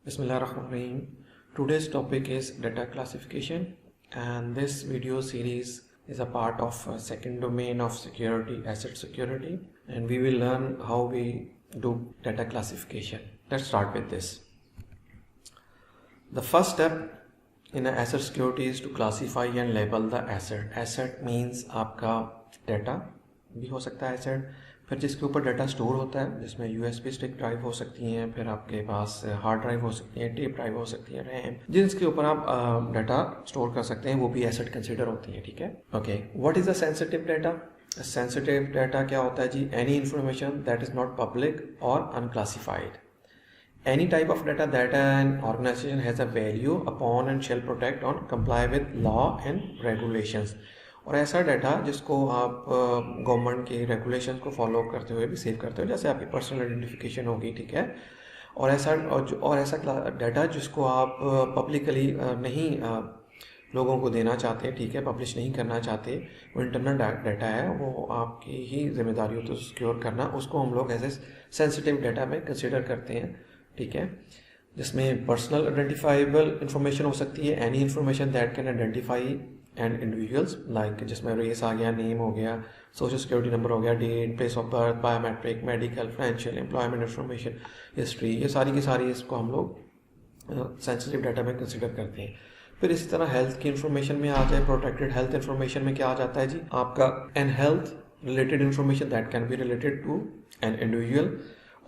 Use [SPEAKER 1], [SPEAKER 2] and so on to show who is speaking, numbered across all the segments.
[SPEAKER 1] Bismillahirrahmanirrahim. Today's topic is data classification, and this video series is a part of second domain of security, asset security, and we will learn how we do data classification. Let's start with this. The first step in asset security is to classify and label the asset. Asset means आपका data भी हो सकता है asset, फिर जिसके ऊपर data store होता है, जिसमें यूएसबी स्टिक ड्राइव हो सकती हैं, फिर आपके पास हार्ड ड्राइव हो सकती है, टेप ड्राइव हो सकती है, रैम, जिसके ऊपर आप डाटा स्टोर कर सकते हैं, वो भी एसेट कंसिडर होती है। ठीक है, okay. What is the sensitive data? Sensitive data क्या होता है जी? Any information that is not public और unclassified, any type of data that an organization has a value upon and shall protect on comply with law and regulations। और ऐसा data जिसको आप government के रेगुलेशन को फॉलो करते हुए भी सेव करते हो, जैसे आपकी पर्सनल आइडेंटिफिकेशन होगी। ठीक है, और ऐसा डाटा जिसको आप पब्लिकली नहीं लोगों को देना चाहते, ठीक है, पब्लिश नहीं करना चाहते, वो इंटरनल डाटा है, वो आपकी ही जिम्मेदारी होती है सिक्योर करना, उसको हम लोग एज ए सेंसिटिव डाटा में कंसिडर करते हैं। ठीक है, जिसमें पर्सनल आइडेंटिफाइबल इंफॉर्मेशन हो सकती है, any information that can identify and individuals, like जिसमें रेस आ गया, नेम हो गया, सोशल सिक्योरिटी नंबर हो गया, date, place of birth, biometric, medical, financial, employment information, history, ये सारी की सारी इसको हम लोग सेंसिटिव डाटा में कंसिडर करते हैं। फिर इसी तरह हेल्थ की इंफॉर्मेशन में आ जाए, प्रोटेक्टेड हेल्थ इंफॉर्मेशन में क्या आ जाता है जी? आपका an health related information that can be related to an individual,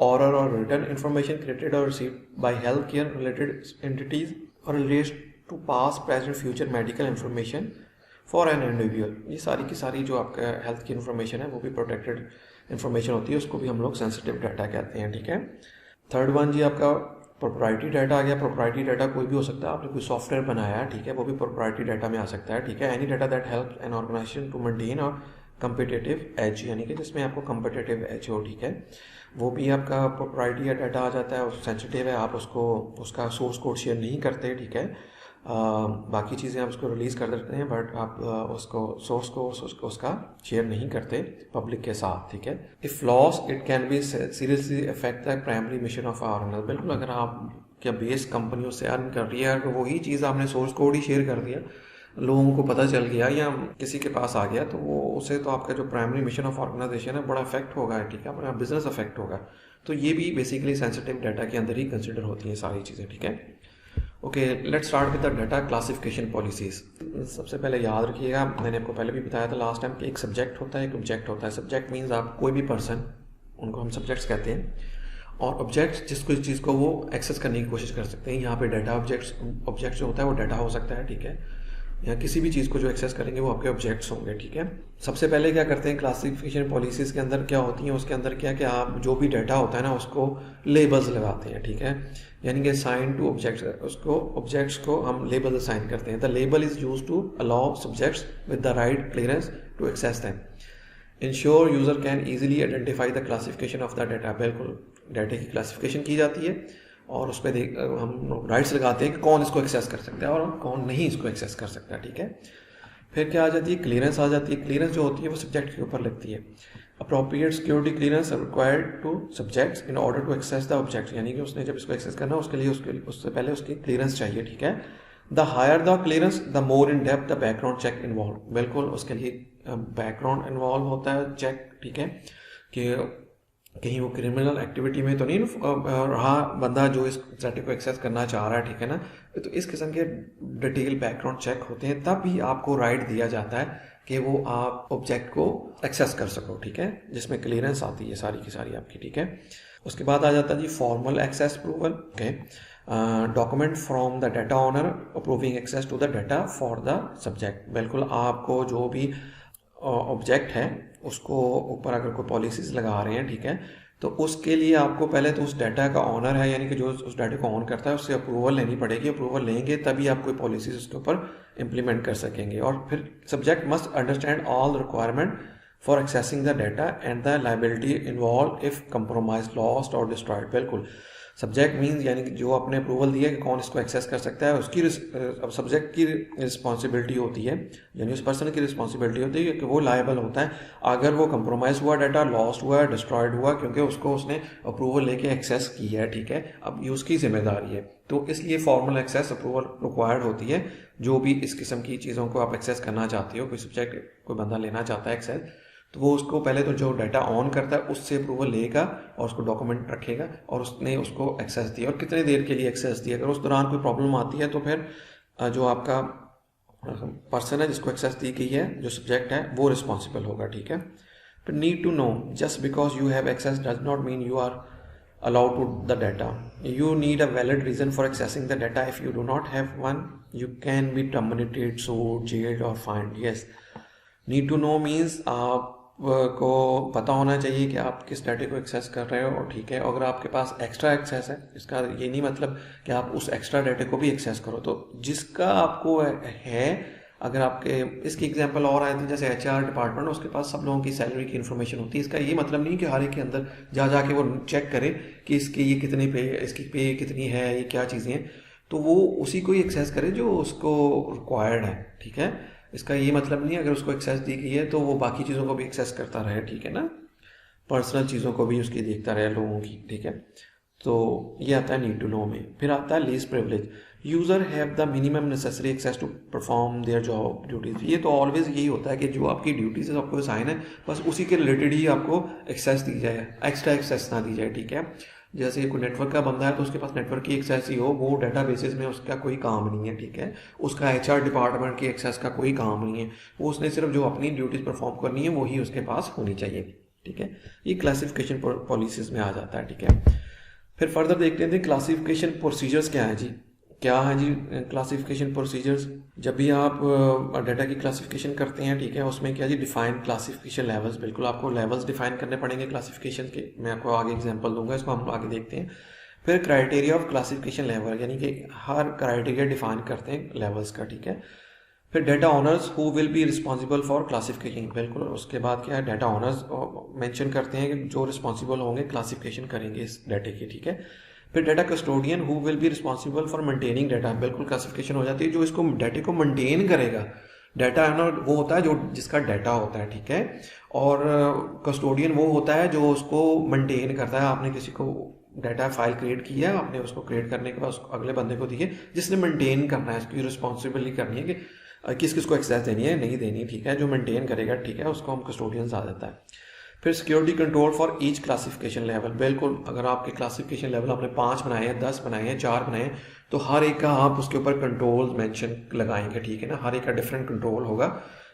[SPEAKER 1] oral or written information created or received by healthcare related entities or relates to past, present, future medical information for an individual। ये सारी की सारी जो आपका health की information है वो भी प्रोटेक्टेड इंफॉर्मेशन होती है, उसको भी हम लोग सेंसिटिव डाटा कहते हैं। ठीक है, थर्ड वन जी आपका प्रोप्राइटरी डाटा आ गया। प्रोप्राइटरी डाटा कोई भी हो सकता है, आपने कोई सॉफ्टवेयर बनाया है, ठीक है, वो भी प्रोप्राइटरी डाटा में आ सकता है। ठीक है, any data that help an organisation to maintain और कम्पिटिटिव एज, यानी कि जिसमें आपको कम्पिटिटिव एज हो, ठीक है, वो भी आपका प्रोप्राइटरी डाटा आ जाता है और सेंसिटिव है, आप उसको उसका सोर्स कोड शेयर नहीं करते। ठीक है, बाकी चीज़ें आप उसको रिलीज़ कर देते हैं, बट आप उसको सोर्स को उसका शेयर नहीं करते पब्लिक के साथ। ठीक है, if loss it can be seriously affect the primary mission of our organisation. बिल्कुल, अगर आप क्या बेस कंपनियों से अर्न कर रही है, अगर वही चीज़ आपने सोर्स कोड ही शेयर कर दिया, लोगों को पता चल गया या किसी के पास आ गया, तो वो उसे तो आपका जो प्राइमरी मिशन ऑफ ऑर्गेनाइजेशन है बड़ा अफेक्ट होगा। ठीक है, अपना बिजनेस अफेक्ट होगा। तो ये भी बेसिकली सेंसिटिव डाटा के अंदर ही कंसिडर होती हैं सारी चीज़ें। ठीक है, okay, let's start with the data classification policies. सबसे पहले याद रखिएगा, मैंने आपको पहले भी बताया था लास्ट टाइम, कि एक सब्जेक्ट होता है, एक ऑब्जेक्ट होता है। सब्जेक्ट मीन्स आप कोई भी पर्सन, उनको हम सब्जेक्ट्स कहते हैं, और ऑब्जेक्ट जिसको इस चीज़ को वो एक्सेस करने की कोशिश कर सकते हैं। यहाँ पे डाटा ऑब्जेक्ट जो होता है वो डाटा हो सकता है। ठीक है, या किसी भी चीज़ को जो एक्सेस करेंगे वो आपके ऑब्जेक्ट्स होंगे। ठीक है, सबसे पहले क्या करते हैं क्लासिफिकेशन पॉलिसीज के अंदर, क्या होती हैं उसके अंदर, क्या कि आप जो भी डाटा होता है ना उसको लेबल्स लगाते हैं। ठीक है, यानी कि साइन टू ऑब्जेक्ट्स, उसको ऑब्जेक्ट्स को हम लेबल असाइन करते हैं। The label is use to allow subjects with the right clearance to access them, ensure user can easily identify the classification of the data. बिल्कुल, डाटा की classification की जाती है और उस पर हम राइट्स लगाते हैं कि कौन इसको एक्सेस कर सकता है और कौन नहीं इसको एक्सेस कर सकता है। ठीक है, फिर क्या आ जाती है? क्लियरेंस आ जाती है। क्लियरेंस जो होती है वो सब्जेक्ट के ऊपर लगती है। Appropriate security clearance required to subjects in order to access the object, यानी कि उसने जब इसको एक्सेस करना उसके लिए उससे पहले उसकी क्लियरेंस चाहिए। ठीक है, the higher the clearance the more in depth the background check involve. बिल्कुल, उसके लिए बैकग्राउंड इन्वॉल्व होता है चेक। ठीक है, कि कहीं वो क्रिमिनल एक्टिविटी में तो नहीं रहा बंदा जो इस डाटा को एक्सेस करना चाह रहा है। ठीक है ना, तो इस किस्म के डिटेल बैकग्राउंड चेक होते हैं, तब भी आपको राइट दिया जाता है कि वो आप ऑब्जेक्ट को एक्सेस कर सको। ठीक है, जिसमें क्लियरेंस आती है सारी की सारी आपकी। ठीक है, उसके बाद आ जाता है जी formal access approval. Okay, document from the data owner approving access to the data for the subject. बिल्कुल, आपको जो भी ऑब्जेक्ट है उसको ऊपर अगर कोई पॉलिसीज लगा रहे हैं, ठीक है, तो उसके लिए आपको पहले तो उस डाटा का ऑनर है, यानी कि जो उस डाटा को ऑन करता है, उससे अप्रूवल लेनी पड़ेगी। अप्रूवल लेंगे तभी आप कोई पॉलिसीज उसके ऊपर इंप्लीमेंट कर सकेंगे। और फिर subject must understand all requirement for accessing the data and the liability involve if compromise, lost और डिस्ट्रॉयड। बिल्कुल, सब्जेक्ट मीन्स यानी कि जो आपने अप्रूवल दिया कि कौन इसको एक्सेस कर सकता है, उसकी अब सब्जेक्ट की रिस्पॉन्सिबिलिटी होती है, यानी उस पर्सन की रिस्पॉन्सिबिलिटी होती है कि वो लायबल होता है अगर वो कंप्रोमाइज़ हुआ, डाटा लॉस्ट हुआ, डिस्ट्रॉयड हुआ, क्योंकि उसको उसने अप्रूवल लेके एक्सेस किया है, ठीक है। अब ये उसकी जिम्मेदारी है, तो इसलिए फॉर्मल एक्सेस अप्रूवल रिक्वायर्ड होती है। जो भी इस किस्म की चीज़ों को आप एक्सेस करना चाहते हो, कोई सब्जेक्ट कोई बंदा लेना चाहता है एक्सेस, तो वो उसको पहले तो जो डाटा ऑन करता है उससे अप्रूवल लेगा और उसको डॉक्यूमेंट रखेगा और उसने उसको एक्सेस दिया और कितने देर के लिए एक्सेस दिया। अगर उस दौरान कोई प्रॉब्लम आती है तो फिर जो आपका पर्सन है जिसको एक्सेस दी गई है, जो सब्जेक्ट है, वो रिस्पॉन्सिबल होगा, ठीक है। फिर need to know, just because you have access does not mean you are allowed to the data. You need a valid reason for accessing the data. If you do not have one, you can be terminated, sued, jailed or fined. Yes, need to know means आपको पता होना चाहिए कि आप किस डाटे को access कर रहे हो, ठीक है। अगर आपके पास एक्स्ट्रा एक्सेस है, इसका ये नहीं मतलब कि आप उस एक्स्ट्रा डाटे को भी एक्सेस करो, तो जिसका आपको है, अगर आपके इसकी एग्जांपल और आए थे जैसे HR डिपार्टमेंट, उसके पास सब लोगों की सैलरी की इन्फॉर्मेशन होती है। इसका ये मतलब नहीं कि हर एक के अंदर जा जाके वो चेक करे कि इसकी ये कितनी पे, इसकी पे कितनी है, ये क्या चीज़ें हैं, तो वो उसी को ही एक्सेस करे जो उसको रिक्वायर्ड है, ठीक है। इसका ये मतलब नहीं अगर उसको एक्सेस दी गई है तो वो बाकी चीज़ों को भी एक्सेस करता रहे, ठीक है ना, पर्सनल चीज़ों को भी उसकी देखता रहे लोगों की, ठीक है। तो ये आता है नीड टू नो में। फिर आता है least privilege, user have the minimum necessary access to perform their job duties. ये तो ऑलवेज यही होता है कि जो आपकी ड्यूटीज़ है, आपको साइन है, बस उसी के रिलेटेड ही आपको एक्सेस दी जाए, एक्स्ट्रा एक्सेस ना दी जाए, ठीक है। जैसे कोई नेटवर्क का बंदा है तो उसके पास नेटवर्क की एक्सेस ही हो, वो डाटा बेसिस में उसका कोई काम नहीं है, ठीक है। उसका HR डिपार्टमेंट की एक्सेस का कोई काम नहीं है, वो उसने सिर्फ जो अपनी ड्यूटीज़ परफॉर्म करनी है वही उसके पास होनी चाहिए, ठीक है। ये क्लासिफिकेशन पॉलिसीज़ में आ जाता है, ठीक है। फिर फर्दर देखते हैं क्लासिफिकेशन प्रोसीजर्स क्या है जी, क्या है जी क्लासिफिकेशन प्रोसीजर्स। जब भी आप डाटा की क्लासिफिकेशन करते हैं, ठीक है, उसमें क्या जी डिफाइन क्लासिफिकेशन लेवल्स, बिल्कुल आपको लेवल्स डिफाइन करने पड़ेंगे क्लासिफिकेशन के। मैं आपको आगे एग्जांपल दूंगा, इसको हम आगे देखते हैं। फिर क्राइटेरिया ऑफ क्लासिफिकेशन लेवल, यानी कि हर क्राइटेरिया डिफाइन करते हैं लेवल्स का, ठीक है। फिर data honours who will be responsible for classification, बिल्कुल उसके बाद क्या है डाटा ऑनर्स मेंशन करते हैं कि जो रिस्पॉन्सिबल होंगे क्लासिफिकेशन करेंगे इस डाटे की, ठीक है। फिर data custodian who will be responsible for maintaining data, बिल्कुल क्लासिफिकेशन हो जाती है, जो इसको डाटे को मेंटेन करेगा। डाटा है ना वो होता है जो जिसका डाटा होता है, ठीक है। और कस्टोडियन वो होता है जो उसको मेंटेन करता है। आपने किसी को डाटा फाइल क्रिएट किया, आपने उसको क्रिएट करने के बाद उसको अगले बंदे को दिए जिसने मेंटेन करना है, इसकी रिस्पॉन्सिबिलिटी करनी है कि किस किस को एक्सेस देनी है, नहीं देनी, ठीक है। जो मेंटेन करेगा, ठीक है, उसको हम कस्टोडियंस आ जाता है। फिर security control for each classification level, बिल्कुल अगर आपके क्लासिफिकेशन लेवल आपने 5 बनाए हैं, 10 बनाए हैं, 4 बनाए हैं, तो हर एक का आप उसके ऊपर कंट्रोल मेंशन लगाएंगे, ठीक है ना। हर एक का डिफरेंट कंट्रोल होगा।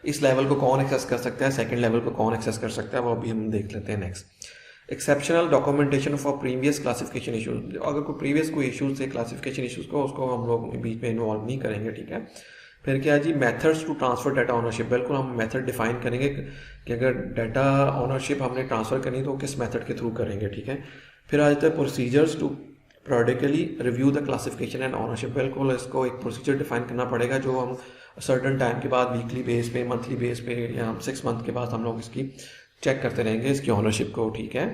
[SPEAKER 1] इस लेवल को कौन एक्सेस कर सकता है, सेकंड लेवल को कौन एक्सेस कर सकता है, वो अभी हम देख लेते हैं next. Exceptional documentation for previous classification issues, अगर कोई प्रीवियस कोई इशूज थे क्लासिफिकेशन इशूज को, उसको हम लोग बीच में इन्वॉल्व नहीं करेंगे, ठीक है। फिर क्या है जी methods to transfer data ownership, बिल्कुल हम मेथड डिफाइन करेंगे कि अगर डाटा ऑनरशिप हमने ट्रांसफ़र करनी तो किस मेथड के थ्रू करेंगे, ठीक है। फिर आ जाता है procedures to periodically review the classification and ownership, बिल्कुल इसको एक प्रोसीजर डिफाइन करना पड़ेगा जो हम सर्टन टाइम के बाद वीकली बेस पे, मंथली बेस पे या 6 मंथ के बाद हम लोग इसकी चेक करते रहेंगे इसकी ऑनरशिप को, ठीक है।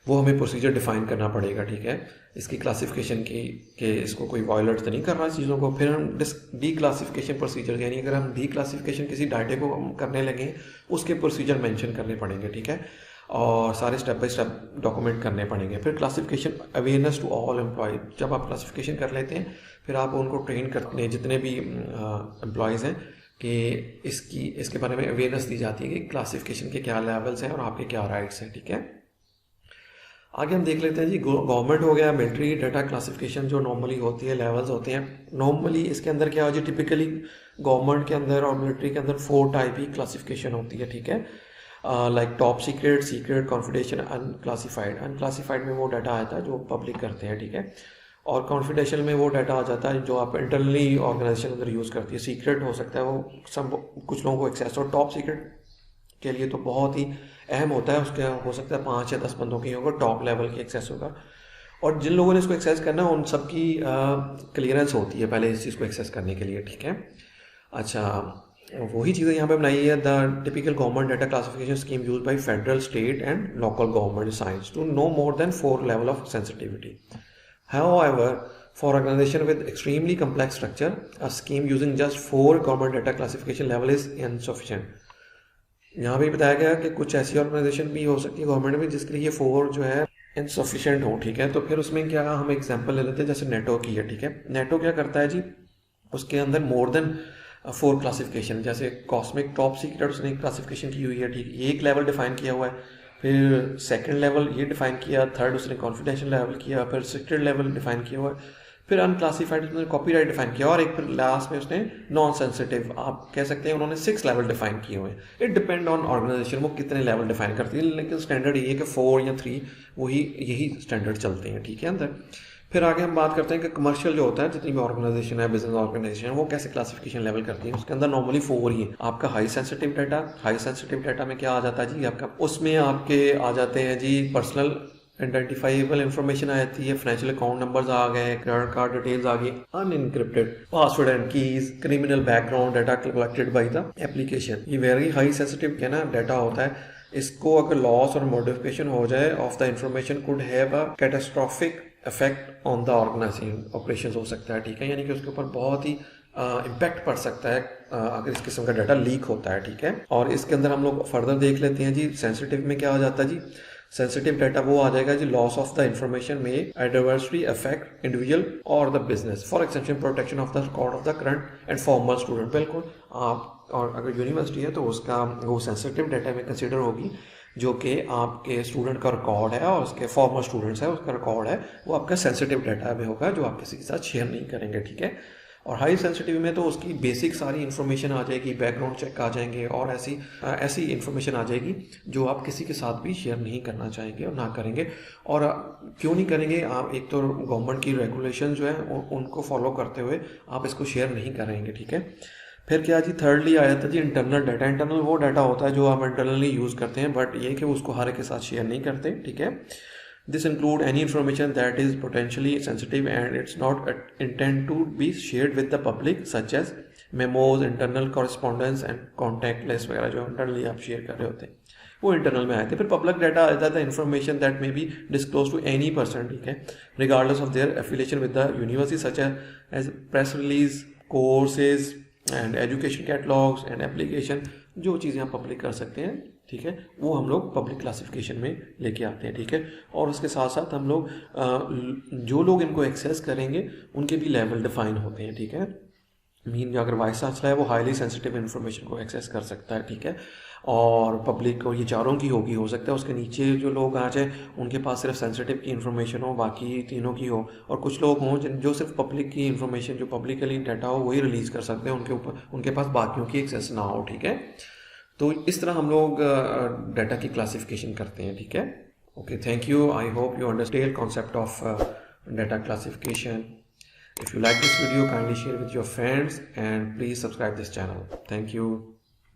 [SPEAKER 1] वो हमें प्रोसीजर डिफाइन करना पड़ेगा, ठीक है, इसकी क्लासिफिकेशन की कि इसको कोई वायलेट तो नहीं कर रहा चीज़ों को। फिर हम डी क्लासिफिकेशन प्रोसीजर, यानी अगर हम डी क्लासिफिकेशन किसी डाटे को करने लगे उसके प्रोसीजर मेंशन करने पड़ेंगे, ठीक है, और सारे स्टेप बाय स्टेप डॉक्यूमेंट करने पड़ेंगे। फिर classification awareness to all employ, जब आप क्लासिफिकेशन कर लेते हैं फिर आप उनको ट्रेन करते हैं, जितने भी एम्प्लॉयज़ हैं, कि इसके बारे में अवेयरनेस दी जाती है कि क्लासिफिकेशन के क्या लेवल्स हैं और आपके क्या राइट्स हैं, ठीक है। आगे हम देख लेते हैं जी गवर्नमेंट हो गया, मिलिट्री डाटा क्लासिफिकेशन जो नॉर्मली होती है, लेवल्स होते हैं नॉर्मली। इसके अंदर क्या हो जी, टिपिकली गवर्नमेंट के अंदर और मिलिट्री के अंदर 4 टाइप की क्लासिफिकेशन होती है, ठीक है। Like top secret, secret, confidential, unclassified. Unclassified में वो डाटा आता है जो पब्लिक करते हैं, ठीक है, और कॉन्फिडेंशियल में वो डाटा आ जाता है जो आप इंटरनली ऑर्गेनाइजेशन अंदर यूज़ करती है। सीक्रेट हो सकता है वो सब कुछ लोगों को एक्सेस, और टॉप सीक्रेट के लिए तो बहुत ही अहम होता है, उसके हो सकता है 5 या 10 बंदों की होगा, टॉप लेवल की एक्सेस होगा, और जिन लोगों ने इसको एक्सेस करना है उन सब की क्लियरेंस होती है पहले इस चीज़ को एक्सेस करने के लिए, ठीक है। अच्छा, वही चीज़ें यहाँ पे बनाई है, the typical government data classification scheme use by federal, state and local government science to no more than 4 level of sensitivity. However, for organization with extremely complex structure, a scheme using just 4 government data classification level is insufficient. यहाँ भी बताया गया कि कुछ ऐसी organisation भी हो सकती है गवर्नमेंट में जिसके लिए 4 जो है इनसफिशिएंट हो, ठीक है। तो फिर उसमें क्या, हम एग्जांपल ले लेते हैं, जैसे नेटो की है, ठीक है। नेटो क्या करता है जी, उसके अंदर मोर देन 4 क्लासिफिकेशन, जैसे कॉस्मिक टॉप सीक्रेट उसने एक क्लासिफिकेशन की हुई है, ठीक है, ये एक लेवल डिफाइन किया हुआ है, फिर सेकंड लेवल ये डिफाइन किया, थर्ड उसने कॉन्फिडेंशियल लेवल किया, फिर सीक्रेट लेवल डिफाइन किया हुआ है, फिर अनक्लासिफाइड उसने कॉपीराइट डिफाइन किया, और एक फिर लास्ट में उसने नॉन सेंसिटिव, आप कह सकते हैं उन्होंने 6 लेवल डिफाइन किए हुए हैं। इट डिपेंड ऑन ऑर्गेनाइजेशन वो कितने लेवल डिफाइन करती है, लेकिन स्टैंडर्ड ये है कि 4 या 3 वही यही स्टैंडर्ड चलते हैं, ठीक है अंदर। फिर आगे हम बात करते हैं कि कमर्शियल जो होता है, जितनी भी ऑर्गेनाइजेशन है, बिजनेस ऑर्गेनाइजेशन है, वो कैसे क्लासिफिकेशन लेवल करती है। उसके अंदर नॉर्मली 4 ही है। आपका हाई सेंसिटिव डाटा में क्या आ जाता है जी, आपका उसमें आपके आ जाते हैं जी पर्सनल आइडेंटिफाइबल इंफॉर्मेशन आ जाती है, फाइनेंशियल अकाउंट नंबर्स आ गए, क्रेडिट कार्ड डिटेल्स आ गई, unencrypted password and keys, criminal background data collected by the application. ये वेरी हाई सेंसिटिव क्या ना डाटा होता है, इसको अगर लॉस और मॉडिफिकेशन हो जाए of the information could have a catastrophic effect on the organizing operation हो सकता है, ठीक है, यानी कि उसके ऊपर बहुत ही इम्पैक्ट पड़ सकता है अगर इस किस्म का डाटा लीक होता है, ठीक है। और इसके अंदर हम लोग फर्दर देख लेते हैं जी, सेंसिटिव में क्या आ जाता है जी, सेंसिटिव डाटा वो आ जाएगा जी, लॉस ऑफ द इंफॉर्मेशन में एडवर्सली अफेक्ट इंडिविजुअल और the business, for example protection of the record of the current and farmer student. बिल्कुल आप, और अगर यूनिवर्सिटी है तो उसका वो सेंसिटिव डाटा में कंसिडर होगी, जो कि आपके स्टूडेंट का रिकॉर्ड है और उसके फॉर्मर स्टूडेंट्स है उसका रिकॉर्ड है, वो आपका सेंसिटिव डाटा में होगा, जो आप किसी के साथ शेयर नहीं करेंगे, ठीक है। और हाई सेंसिटिव में तो उसकी बेसिक सारी इन्फॉर्मेशन आ जाएगी, बैकग्राउंड चेक आ जाएंगे, और ऐसी इन्फॉर्मेशन आ जाएगी जो आप किसी के साथ भी शेयर नहीं करना चाहेंगे और ना करेंगे। और क्यों नहीं करेंगे आप, एक तो गवर्नमेंट की रेगुलेशन जो है उनको फॉलो करते हुए आप इसको शेयर नहीं करेंगे, ठीक है। फिर क्या जी, थर्डली आया था जी इंटरनल डाटा। इंटरनल वो डाटा होता है जो आप इंटरनली यूज़ करते हैं, बट ये कि उसको हर एक के साथ शेयर नहीं करते, ठीक है। This include any information that is potentially sensitive and it's not intended to be shared with the public, such as memos, internal correspondence and contact list वगैरह जो इंटरनली आप शेयर कर रहे होते हैं, वो इंटरनल में आए थे। फिर पब्लिक डाटा आता था information that may be disclose to any person, ठीक है, regardless of their affiliation with the university, such as press release, courses and education catalogs and application, जो चीज़ें आप पब्लिक कर सकते हैं, ठीक है, वो हम लोग पब्लिक क्लासिफिकेशन में लेके आते हैं, ठीक है। और उसके साथ साथ हम लोग जो लोग इनको एक्सेस करेंगे उनके भी लेवल डिफाइन होते हैं, ठीक है। मीन अगर वाइस चांसलर है वो हाईली सेंसिटिव इन्फॉर्मेशन को एक्सेस कर सकता है, ठीक है, और पब्लिक और ये चारों की होगी, हो सकता है उसके नीचे जो लोग आ जाए उनके पास सिर्फ सेंसिटिव की इन्फॉर्मेशन हो, बाकी तीनों की हो, और कुछ लोग हों जो सिर्फ पब्लिक की इन्फॉर्मेशन, जो पब्लिकली डाटा हो वही रिलीज़ कर सकते हैं, उनके पास बाकियों की एक्सेस ना हो, ठीक है। तो इस तरह हम लोग डाटा की क्लासिफिकेशन करते हैं, ठीक है। Okay, thank you. I hope you understand concept of data classification. If you like this video, kindly share with your friends and please subscribe this channel. Thank you.